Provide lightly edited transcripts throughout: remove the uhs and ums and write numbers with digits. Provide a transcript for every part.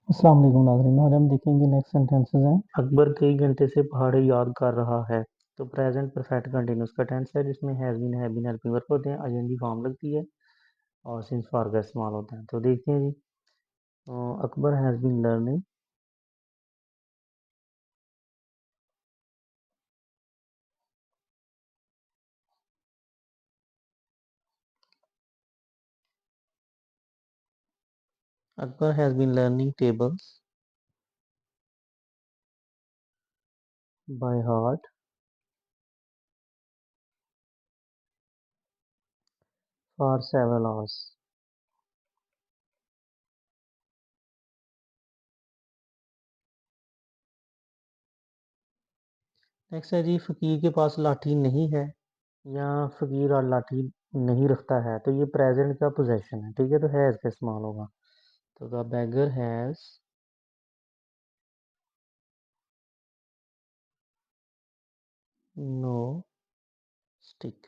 अस्सलाम वालेकुम नाज़रीन। आज हम देखेंगे नेक्स्ट सेंटेंसेस हैं। अकबर कई घंटे से पहाड़ी याद कर रहा है। तो प्रेजेंट परफेक्ट कंटिन्यूस का टेंस है जिसमें हैज़ बीन हेल्पिंग वर्ब होते हैं, आईएनजी फॉर्म लगती है और सिंस फॉर का इस्तेमाल होता है। तो देखते हैं जी। Akbar has been learning. Akbar has been learning tables by heart for several hours. Next है जी, फ़कीर के पास लाठी नहीं है या फ़कीर और लाठी नहीं रखता है। तो ये प्रेजेंट का पोजेशन है, ठीक है। तो हैज़ का इस्तेमाल होगा। तो the beggar has no stick.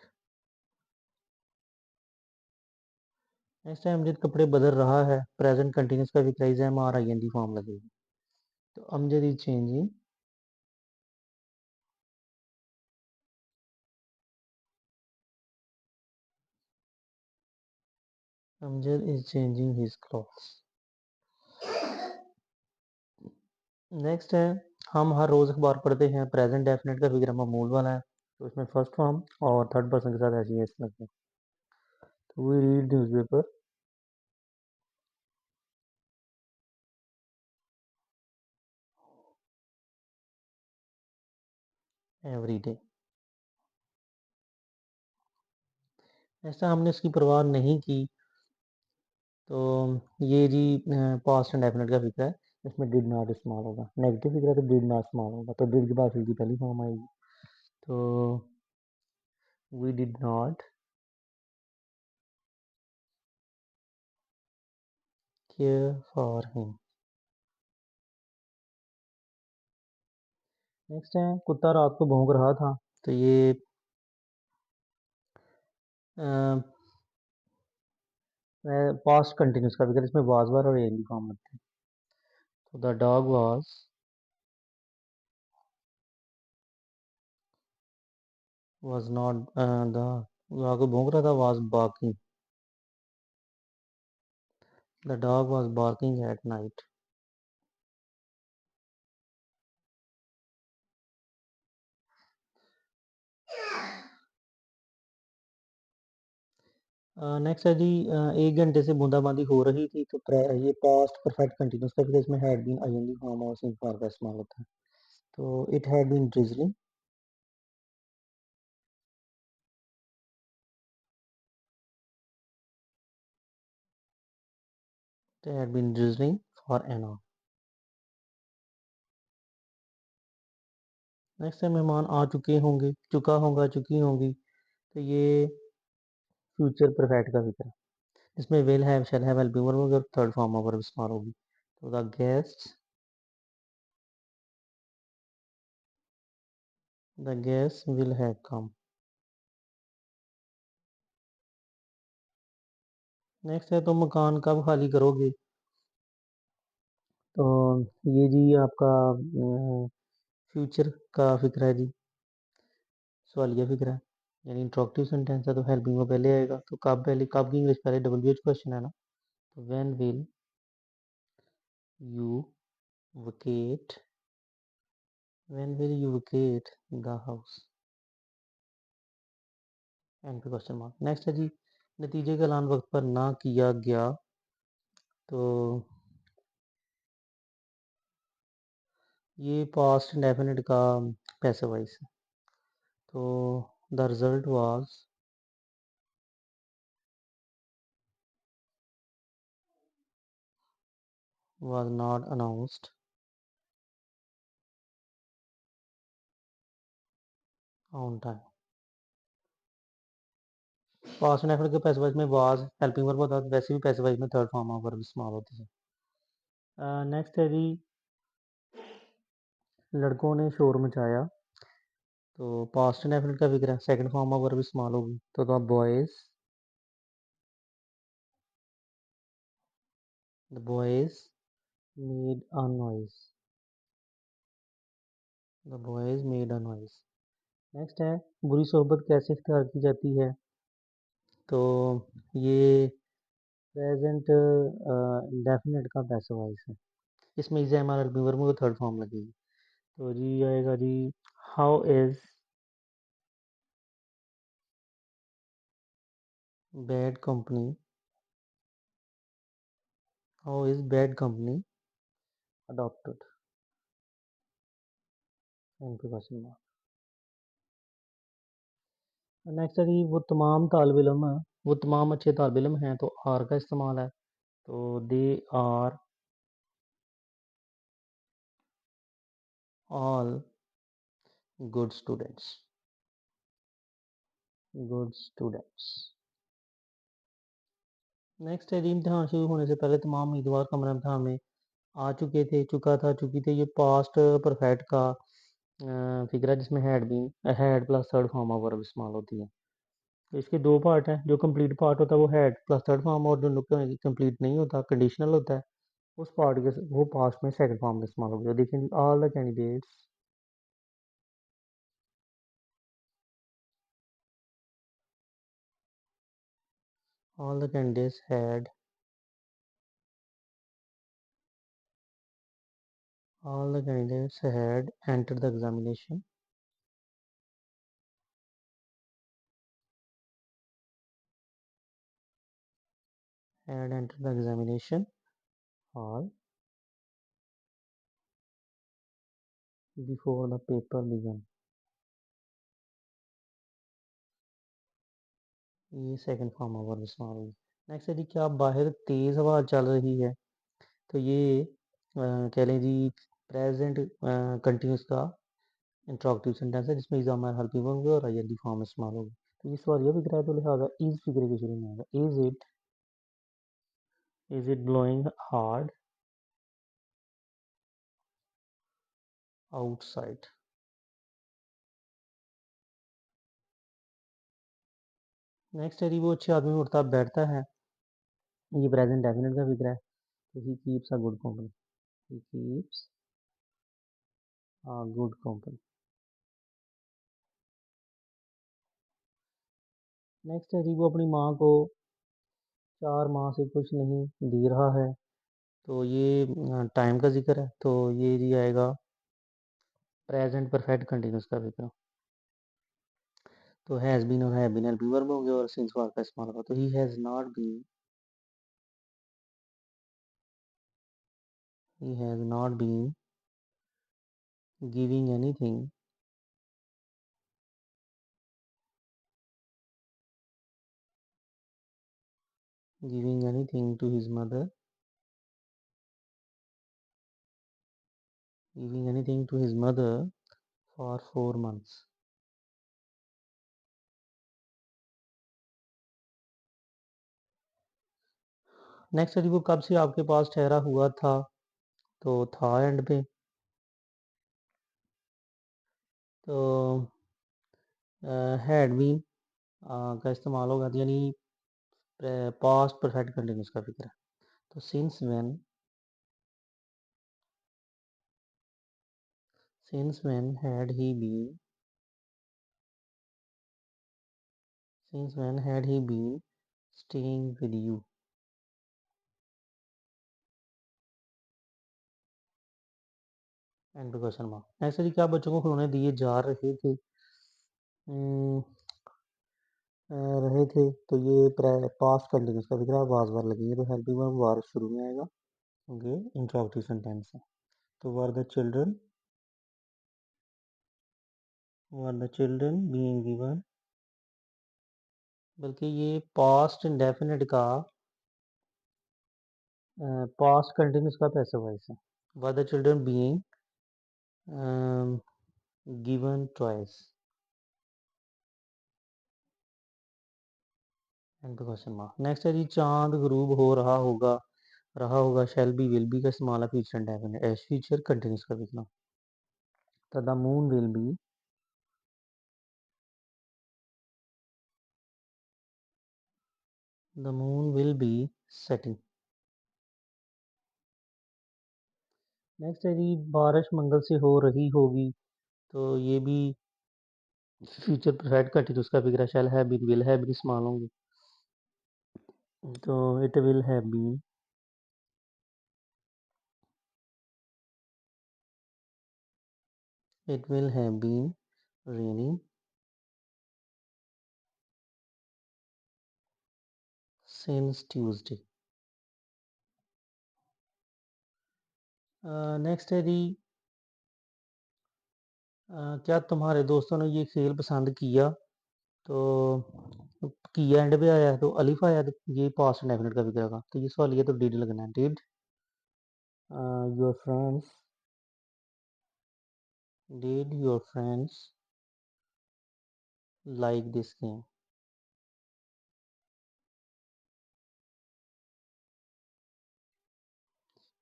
Next time Amjad कपड़े बदल रहा है। प्रेजेंट कंटिन्यूस का विक्राइज है, R I N G form लगेगी। तो Amjad is changing Amjad is changing his clothes. Next है, हम हर रोज अखबार पढ़ते हैं। प्रेजेंट डेफिनेट का फिगर मामूल वाला है, तो इसमें फर्स्ट फॉर्म और थर्ड पर्सन के साथ ऐसी है इसमें। तो we read newspaper every day. ऐसा हमने इसकी परवाह नहीं की। तो ये जी पास्ट एंड डेफिनेट का फिक्र है, इसमें डिड नॉट इस्तेमाल होगा। नेगेटिव फिक्र है तो डिड नॉट इस्तेमाल होगा। तो डिड के बाद फिर की पहली फॉर्म आएगी। तो we did not care for him. Next है, कुत्ता रात को भौंक रहा था। तो ये पास्ट कंटिन्यूस का फिगर, इसमें वाज बार और एंडी फॉर्म लगते हैं। तो the dog was not the dog भौंक रहा था was barking. The dog was barking at night. Next है जी, 1 घंटे से बूंदाबांदी हो रही थी। तो ये पास्ट परफेक्ट कंटिन्यूस का फिगर, इसमें हैड बीन आईएनजी फॉर्म और सिंस फॉर का इस्तेमाल होता है। तो it had been drizzling. It had been drizzling for an hour. Next है, मेहमान आ चुके होंगे, चुका होगा, चुकी होंगी। तो ये फ्यूचर परफेक्ट का फिगर है, इसमें will have, shall have, helping verb और थर्ड फॉर्म ऑफ वर्ब इस्तेमाल होगी। तो the guest will have come. Next है, तो मकान कब खाली करोगे। तो ये जी आपका फ्यूचर का फिक्र है जी, सवालिया फिक्र है, यानी इंट्रोगेटिव सेंटेंस है। तो हेल्पिंग वर्ब पहले आएगा। तो कब, पहले कब की इंग्लिश पहले डब्ल्यू एच क्वेश्चन है ना। तो when will you vacate, when will you vacate the house, and पे क्वेश्चन मार्क। नेक्स्ट है जी, नतीजे का ऐलान वक्त पर ना किया गया। तो ये पास्ट डेफिनेट का पैसिव वॉइस है। तो the result was not announced on time। Past definite के पैसिव वॉइस में वाज हेल्पिंग वर्ब होता है, वैसे भी पैसिव वॉइस में थर्ड फॉर्म ऑफ वर्ब इस्तेमाल होती है। नेक्स्ट है जी, लड़कों ने शोर मचाया। तो पास्ट डेफिनेट का फिक्र है, सेकंड फॉर्म ऑफ वर्ब इस्तेमाल होगी। तो the boys made a noise. The boys made a noise. Next है बुरी सोहबत कैसे इख्तियार की जाती है। तो ये प्रेजेंट डेफिनेट का पैसिव वॉइस है। इसमें इज एम आर एल वर्ब को थर्ड फॉर्म लगेगी। तो जी आएगा जी how is bad company, how is bad company adopted, इनके क्वेश्चन मार्क। नेक्स्ट है जी वो तमाम तालब इल्म, वो तमाम अच्छे तालब इल्म हैं, तो आर का इस्तेमाल है। तो they are all good students, good students. Next है जी इम्तिहान शुरू होने से पहले तमाम उम्मीदवार कमरा इम्तिहान में आ चुके थे, चुका था, चुकी थी। ये पास्ट परफेक्ट का फिगर है जिसमें had plus third form of verb इस्तेमाल होती है। तो इसके दो पार्ट हैं, जो कंप्लीट पार्ट होता है वो हैड प्लस थर्ड फॉर्म, और जो कंप्लीट नहीं होता कंडीशनल होता है उस पार्ट के वो पास्ट में सेकंड फॉर्म में इस्तेमाल होगी। तो देखें जी all the candidates, all the candidates had, all the candidates had entered the examination, had entered the examination hall before the paper began। ये सेकंड फॉर्म ऑफ वर्ब इस्तेमाल होगी। नेक्स्ट है जी क्या बाहर तेज हवा चल रही है। तो ये कह लें जी प्रेजेंट कंटिन्यूस का इंट्रोगेटिव सेंटेंस है जिसमें इजामा हेल्पिंग वर्ब और आईएनजी फॉर्म इस्तेमाल होगी। तो ये सवाल ये फिक्र है, तो लिहाजा इज फिक्र के शुरू में आएगा। Is it blowing hard outside. Next है जी वो अच्छे आदमी उठता बैठता है। ये प्रेजेंट डेफिनेट का फिक्र है। तो he keeps a good company, he keeps a good company. Next है जी वो अपनी माँ को 4 माह से कुछ नहीं दे रहा है। तो ये टाइम का जिक्र है, तो ये जी आएगा प्रेजेंट परफेक्ट कंटिन्यूस का जिक्र। तो हैज़ बीन और हैव बीन एलपी वर्ब होंगे और सिंस वर्ब का इस्तेमाल होगा। तो he has not been giving anything, giving anything to his mother, giving anything to his mother for 4 months। Next है जी वो कब से आपके पास ठहरा हुआ था। तो था एंड पे। तो हैड बीन का इस्तेमाल होगा, यानी पास्ट परफेक्ट कंटिन्यूस का फिक्र है। तो since when had he been, since when had he been staying with you। And question mark. ऐसे ही क्या बच्चों को खिलौने दिए जा रहे थे, हम्म, रहे थे। तो ये पास्ट कंटिन्यूस का फिक्र है, वाज वार लगेंगे तो हेल्पिंग वर्ब वार शुरू में आएगा क्योंकि इंट्रोगेटिव सेंटेंस है। तो were the children being given, बल्कि ये पास्ट इंडेफिनिट का पास्ट कंटिन्यूस का पैसिव वॉइस है। Were the children being given toys, and question mark. Next है जी चांद गुरूब हो रहा होगा शैल बी विल बी का इस्तेमाल है future indefinite as future continuous का लिखना। तो the moon will be, the moon will be setting. Next है जी बारिश मंगल से हो रही होगी, तो ये भी फ्यूचर परफेक्ट कंटिन्यूस का फिगर है। Shall have been, will have been इस्तेमाल होंगे, तो it will have been, it will have been raining since Tuesday. Next है जी क्या तुम्हारे दोस्तों ने ये खेल पसंद किया, तो किया एंड पे आया है तो अलिफ आया, तो ये पास्ट डेफिनेट का फिगर होगा, तो ये सवाल ये तो डिड लगना है। Did your friends, did your friends like this game.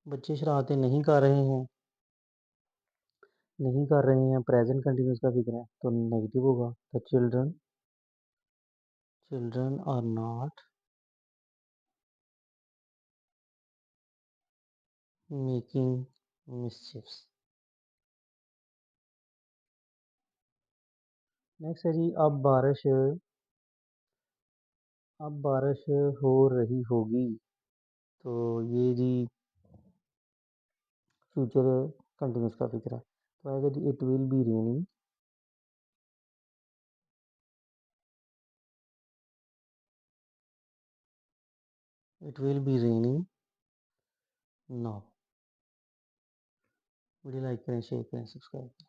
बच्चे शरारतें नहीं कर रहे हैं, नहीं कर रहे हैं प्रेजेंट कंटिन्यूस का फिगर है, तो नेगेटिव होगा। The children, children are not making mischiefs. Next है जी अब बारिश हो रही होगी, तो ये जी फ्यूचर कंटिन्यूस का फिगर है, तो आएगा जी it will be raining, it will be raining now. Video like करें, शेयर करें, सब्सक्राइब करें।